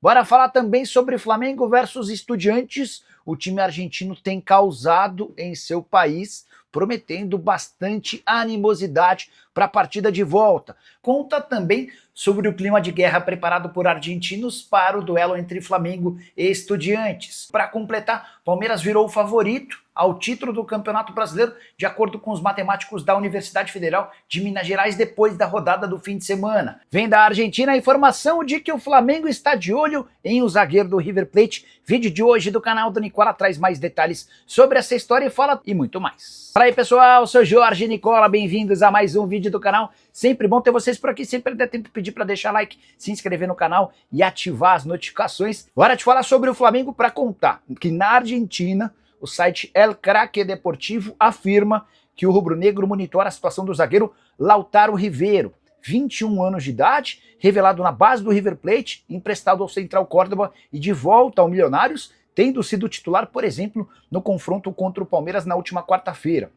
Bora falar também sobre Flamengo versus Estudiantes. O time argentino tem causado em seu país, prometendo bastante animosidade para a partida de volta. Conta também sobre o clima de guerra preparado por argentinos para o duelo entre Flamengo e Estudiantes. Para completar, Palmeiras virou o favorito ao título do Campeonato Brasileiro, de acordo com os matemáticos da Universidade Federal de Minas Gerais, depois da rodada do fim de semana. Vem da Argentina a informação de que o Flamengo está de olho em um zagueiro do River Plate. Vídeo de hoje do canal do Nicola traz mais detalhes sobre essa história e fala e muito mais. Fala aí pessoal, sou Jorge Nicola, bem-vindos a mais um vídeo do canal. Sempre bom ter vocês por aqui, sempre dá tempo de pedir para deixar like, se inscrever no canal e ativar as notificações. Bora te falar sobre o Flamengo para contar que na Argentina o site El Craque Deportivo afirma que o rubro-negro monitora a situação do zagueiro Lautaro Rivero, 21 anos de idade, revelado na base do River Plate, emprestado ao Central Córdoba e de volta ao Milionários, tendo sido titular, por exemplo, no confronto contra o Palmeiras na última quarta-feira.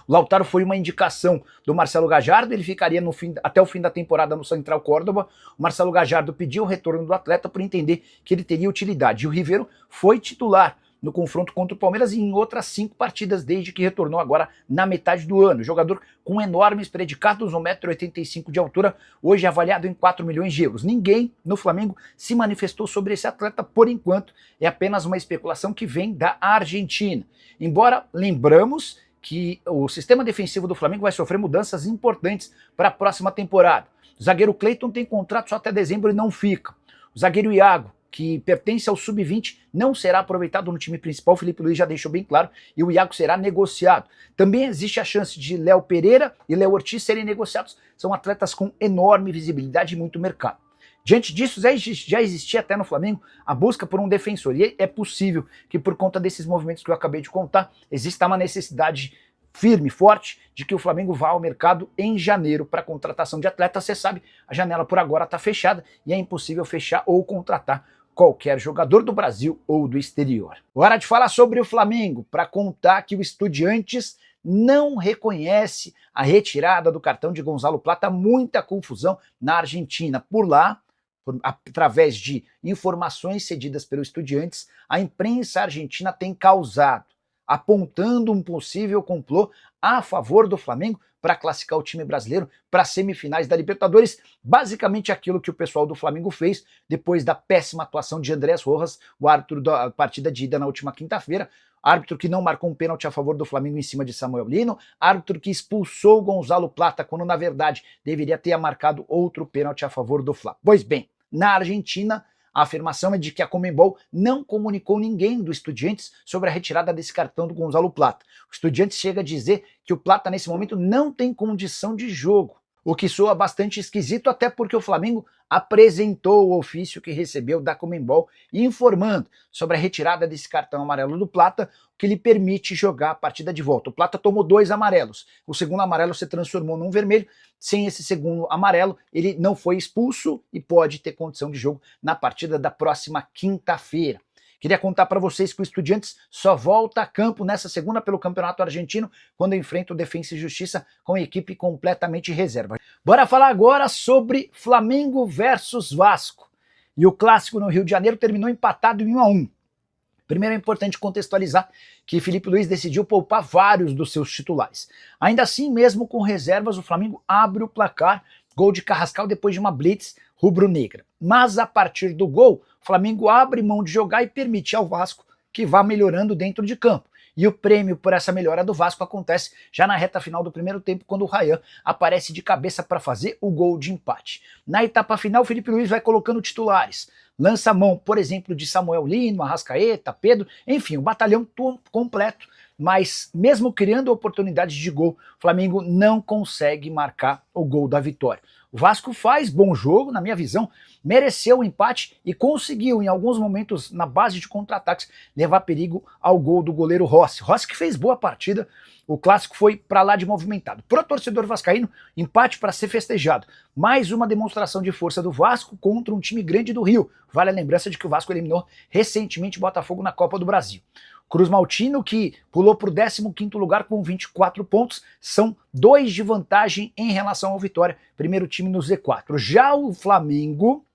O Lautaro foi uma indicação do Marcelo Gallardo, ele ficaria até o fim da temporada no Central Córdoba. O Marcelo Gallardo pediu o retorno do atleta por entender que ele teria utilidade. E o Rivero foi titular no confronto contra o Palmeiras e em outras 5 partidas desde que retornou agora na metade do ano. Jogador com enormes predicados, 1,85 m de altura, hoje avaliado em 4 milhões de euros. Ninguém no Flamengo se manifestou sobre esse atleta por enquanto, é apenas uma especulação que vem da Argentina. Embora lembramos que o sistema defensivo do Flamengo vai sofrer mudanças importantes para a próxima temporada. O zagueiro Cleiton tem contrato só até dezembro e não fica. O zagueiro Iago, que pertence ao sub-20, não será aproveitado no time principal, o Felipe Luiz já deixou bem claro, e o Iago será negociado. Também existe a chance de Léo Pereira e Léo Ortiz serem negociados, são atletas com enorme visibilidade e muito mercado. Diante disso, já existia até no Flamengo a busca por um defensor, e é possível que por conta desses movimentos que eu acabei de contar, exista uma necessidade firme, forte, de que o Flamengo vá ao mercado em janeiro para contratação de atletas. Você sabe, a janela por agora está fechada e é impossível fechar ou contratar qualquer jogador do Brasil ou do exterior. Hora de falar sobre o Flamengo, para contar que o Estudiantes não reconhece a retirada do cartão de Gonzalo Plata, muita confusão na Argentina. Por lá, através de informações cedidas pelo Estudiantes, a imprensa argentina tem causado, apontando um possível complô a favor do Flamengo para classificar o time brasileiro para as semifinais da Libertadores, basicamente aquilo que o pessoal do Flamengo fez depois da péssima atuação de Andrés Rojas, o árbitro da partida de ida na última quinta-feira, árbitro que não marcou um pênalti a favor do Flamengo em cima de Samuel Lino, árbitro que expulsou Gonzalo Plata quando na verdade deveria ter marcado outro pênalti a favor do Fla. Pois bem, na Argentina, a afirmação é de que a Conmebol não comunicou ninguém do Estudiantes sobre a retirada desse cartão do Gonzalo Plata. O Estudiantes chega a dizer que o Plata nesse momento não tem condição de jogo, o que soa bastante esquisito, até porque o Flamengo apresentou o ofício que recebeu da Conmebol informando sobre a retirada desse cartão amarelo do Plata, que lhe permite jogar a partida de volta. O Plata tomou 2 amarelos, o segundo amarelo se transformou num vermelho. Sem esse segundo amarelo, ele não foi expulso e pode ter condição de jogo na partida da próxima quinta-feira. Queria contar para vocês que o Estudiantes só volta a campo nessa segunda pelo Campeonato Argentino, quando enfrenta o Defensa e Justiça com a equipe completamente reserva. Bora falar agora sobre Flamengo versus Vasco. E o clássico no Rio de Janeiro terminou empatado em 1-1. Primeiro é importante contextualizar que Felipe Luiz decidiu poupar vários dos seus titulares. Ainda assim, mesmo com reservas, o Flamengo abre o placar, gol de Carrascal depois de uma blitz rubro-negra. Mas a partir do gol, o Flamengo abre mão de jogar e permite ao Vasco que vá melhorando dentro de campo. E o prêmio por essa melhora do Vasco acontece já na reta final do primeiro tempo, quando o Ryan aparece de cabeça para fazer o gol de empate. Na etapa final, o Felipe Luiz vai colocando titulares. Lança mão, por exemplo, de Samuel Lino, Arrascaeta, Pedro, enfim, o batalhão completo. Mas mesmo criando oportunidades de gol, o Flamengo não consegue marcar o gol da vitória. O Vasco faz bom jogo, na minha visão, mereceu o empate e conseguiu, em alguns momentos, na base de contra-ataques, levar perigo ao gol do goleiro Rossi. Rossi que fez boa partida, o clássico foi para lá de movimentado. Pro torcedor vascaíno, empate para ser festejado. Mais uma demonstração de força do Vasco contra um time grande do Rio. Vale a lembrança de que o Vasco eliminou recentemente o Botafogo na Copa do Brasil. Cruz Maltino, que pulou para o 15º lugar com 24 pontos, são 2 de vantagem em relação ao Vitória, primeiro time no Z4. Já o Flamengo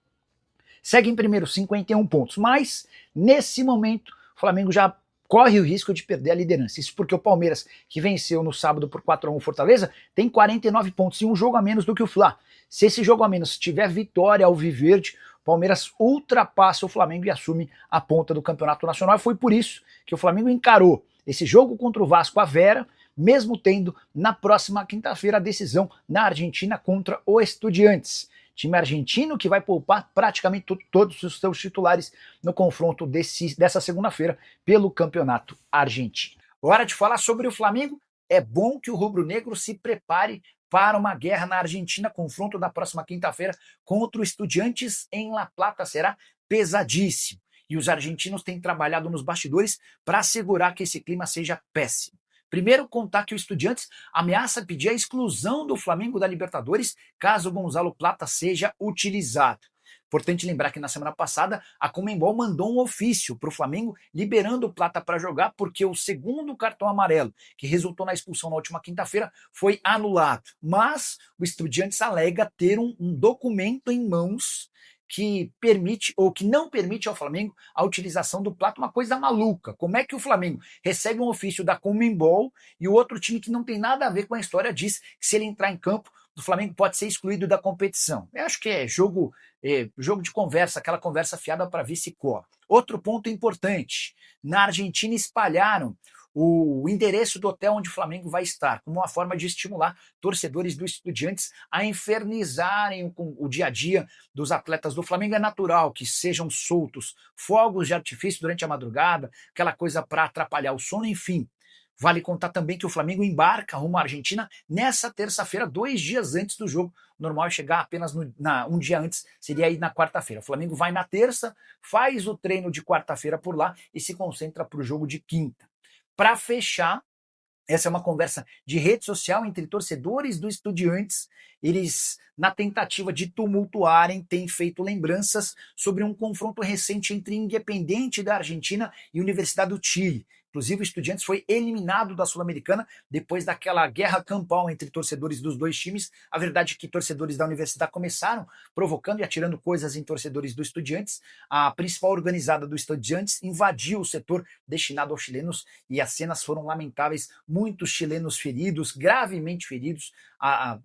segue em primeiro, 51 pontos, mas nesse momento o Flamengo já corre o risco de perder a liderança. Isso porque o Palmeiras, que venceu no sábado por 4-1 Fortaleza, tem 49 pontos e um jogo a menos do que o Fla. Se esse jogo a menos tiver vitória alviverde, o Palmeiras ultrapassa o Flamengo e assume a ponta do Campeonato Nacional. Foi por isso que o Flamengo encarou esse jogo contra o Vasco à Vera, mesmo tendo na próxima quinta-feira a decisão na Argentina contra o Estudiantes. Time argentino que vai poupar praticamente todos os seus titulares no confronto dessa segunda-feira pelo Campeonato Argentino. Hora de falar sobre o Flamengo. É bom que o rubro-negro se prepare para uma guerra na Argentina. Confronto da próxima quinta-feira contra o Estudiantes em La Plata será pesadíssimo. E os argentinos têm trabalhado nos bastidores para assegurar que esse clima seja péssimo. Primeiro, contar que o Estudiantes ameaça pedir a exclusão do Flamengo da Libertadores caso o Gonzalo Plata seja utilizado. Importante lembrar que na semana passada a Conmebol mandou um ofício para o Flamengo liberando o Plata para jogar porque o segundo cartão amarelo, que resultou na expulsão na última quinta-feira, foi anulado. Mas o Estudiantes alega ter um documento em mãos que permite ou que não permite ao Flamengo a utilização do Plata, uma coisa maluca. Como é que o Flamengo recebe um ofício da Conmebol e o outro time que não tem nada a ver com a história diz que se ele entrar em campo, o Flamengo pode ser excluído da competição? Eu acho que é jogo de conversa, aquela conversa fiada para vice-cola. Outro ponto importante, na Argentina espalharam o endereço do hotel onde o Flamengo vai estar, como uma forma de estimular torcedores do Estudiantes a infernizarem o dia a dia dos atletas do Flamengo. É natural que sejam soltos fogos de artifício durante a madrugada, aquela coisa para atrapalhar o sono, enfim. Vale contar também que o Flamengo embarca rumo à Argentina nessa terça-feira, 2 dias antes do jogo. O normal é chegar apenas um dia antes, seria aí na quarta-feira. O Flamengo vai na terça, faz o treino de quarta-feira por lá e se concentra para o jogo de quinta. Para fechar, essa é uma conversa de rede social entre torcedores do Estudiantes. Eles, na tentativa de tumultuarem, têm feito lembranças sobre um confronto recente entre Independiente da Argentina e Universidade do Chile. Inclusive, o Estudiantes foi eliminado da Sul-Americana depois daquela guerra campal entre torcedores dos dois times. A verdade é que torcedores da Universidade começaram provocando e atirando coisas em torcedores do Estudiantes. A principal organizada do Estudiantes invadiu o setor destinado aos chilenos e as cenas foram lamentáveis. Muitos chilenos feridos, gravemente feridos.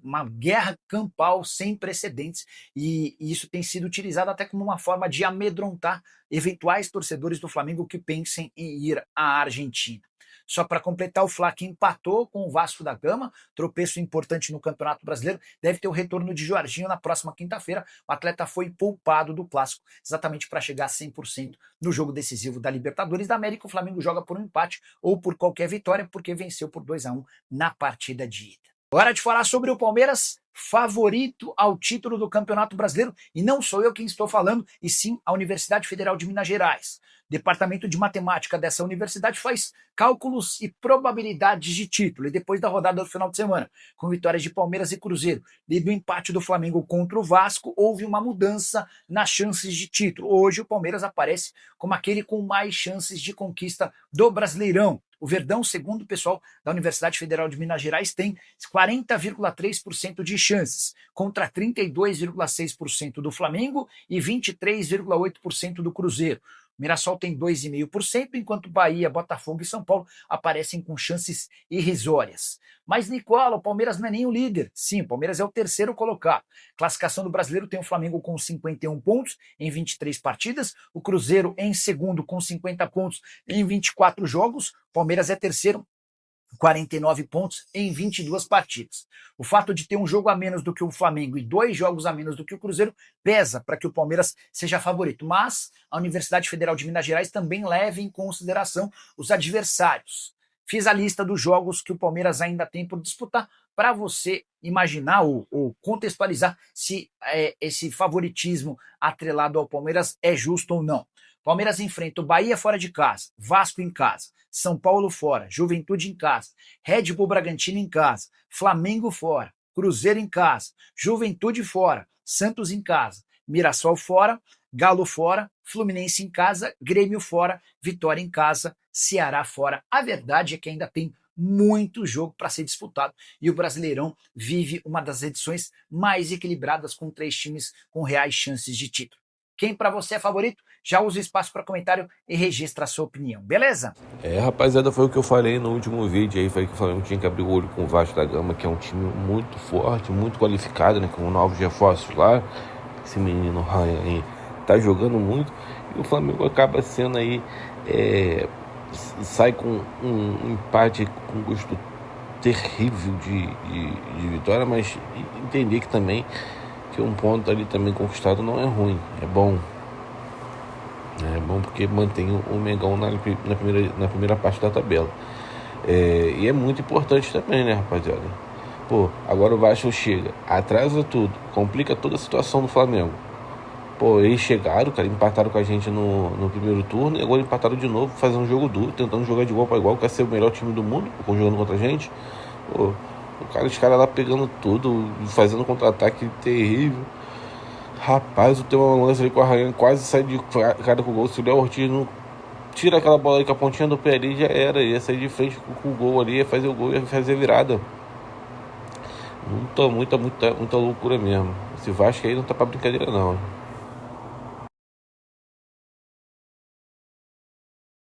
Uma guerra campal sem precedentes, e isso tem sido utilizado até como uma forma de amedrontar eventuais torcedores do Flamengo que pensem em ir à Argentina. Só para completar, o Fla, que empatou com o Vasco da Gama, tropeço importante no Campeonato Brasileiro, deve ter o retorno de Jorginho na próxima quinta-feira. O atleta foi poupado do clássico, exatamente para chegar a 100% no jogo decisivo da Libertadores da América. O Flamengo joga por um empate ou por qualquer vitória, porque venceu por 2-1 na partida de ida. Hora de falar sobre o Palmeiras, favorito ao título do Campeonato Brasileiro, e não sou eu quem estou falando, e sim a Universidade Federal de Minas Gerais. O Departamento de Matemática dessa universidade faz cálculos e probabilidades de título, e depois da rodada do final de semana, com vitórias de Palmeiras e Cruzeiro, e do empate do Flamengo contra o Vasco, houve uma mudança nas chances de título. Hoje o Palmeiras aparece como aquele com mais chances de conquista do Brasileirão. O Verdão, segundo o pessoal da Universidade Federal de Minas Gerais, tem 40,3% de chances, contra 32,6% do Flamengo e 23,8% do Cruzeiro. O Mirassol tem 2,5%, enquanto Bahia, Botafogo e São Paulo aparecem com chances irrisórias. Mas, Nicola, o Palmeiras não é nem o líder. Sim, o Palmeiras é o terceiro colocado. Classificação do Brasileiro tem o Flamengo com 51 pontos em 23 partidas, o Cruzeiro em segundo com 50 pontos em 24 jogos, o Palmeiras é terceiro, 49 pontos em 22 partidas. O fato de ter um jogo a menos do que o Flamengo e 2 jogos a menos do que o Cruzeiro pesa para que o Palmeiras seja favorito, mas a Universidade Federal de Minas Gerais também leva em consideração os adversários. Fiz a lista dos jogos que o Palmeiras ainda tem por disputar para você imaginar ou contextualizar se esse favoritismo atrelado ao Palmeiras é justo ou não. Palmeiras enfrenta o Bahia fora de casa, Vasco em casa, São Paulo fora, Juventude em casa, Red Bull Bragantino em casa, Flamengo fora, Cruzeiro em casa, Juventude fora, Santos em casa, Mirassol fora, Galo fora, Fluminense em casa, Grêmio fora, Vitória em casa, Ceará fora. A verdade é que ainda tem muito jogo para ser disputado e o Brasileirão vive uma das edições mais equilibradas com 3 times com reais chances de título. Quem para você é favorito? Já usa o espaço para comentário e registra a sua opinião, beleza? Rapaziada, foi o que eu falei no último vídeo aí, foi que eu falei que tinha que abrir o olho com o Vasco da Gama, que é um time muito forte, muito qualificado, né, com novos reforços lá. Esse menino Ryan aí tá jogando muito, e o Flamengo acaba sendo aí, sai com um empate com gosto terrível de vitória, mas entender que também que um ponto ali também conquistado não é ruim, é bom. É bom porque mantém o Mengão na primeira parte da tabela. E é muito importante também, né, rapaziada? Pô, agora o Vasco chega, atrasa tudo, complica toda a situação do Flamengo. Pô, eles chegaram, cara, empataram com a gente no primeiro turno e agora empataram de novo, fazendo um jogo duro, tentando jogar de igual para igual, quer ser o melhor time do mundo, jogando contra a gente. Pô, os caras lá pegando tudo, fazendo contra-ataque terrível. Rapaz, o teu lance ali com a Ryan quase sai de cara com o gol. Se o Léo Ortiz não tira aquela bola aí com a pontinha do pé ali, já era. Ia sair de frente com o gol ali, ia fazer o gol, ia fazer a virada. Muita loucura mesmo. Esse Vasco aí não tá pra brincadeira não.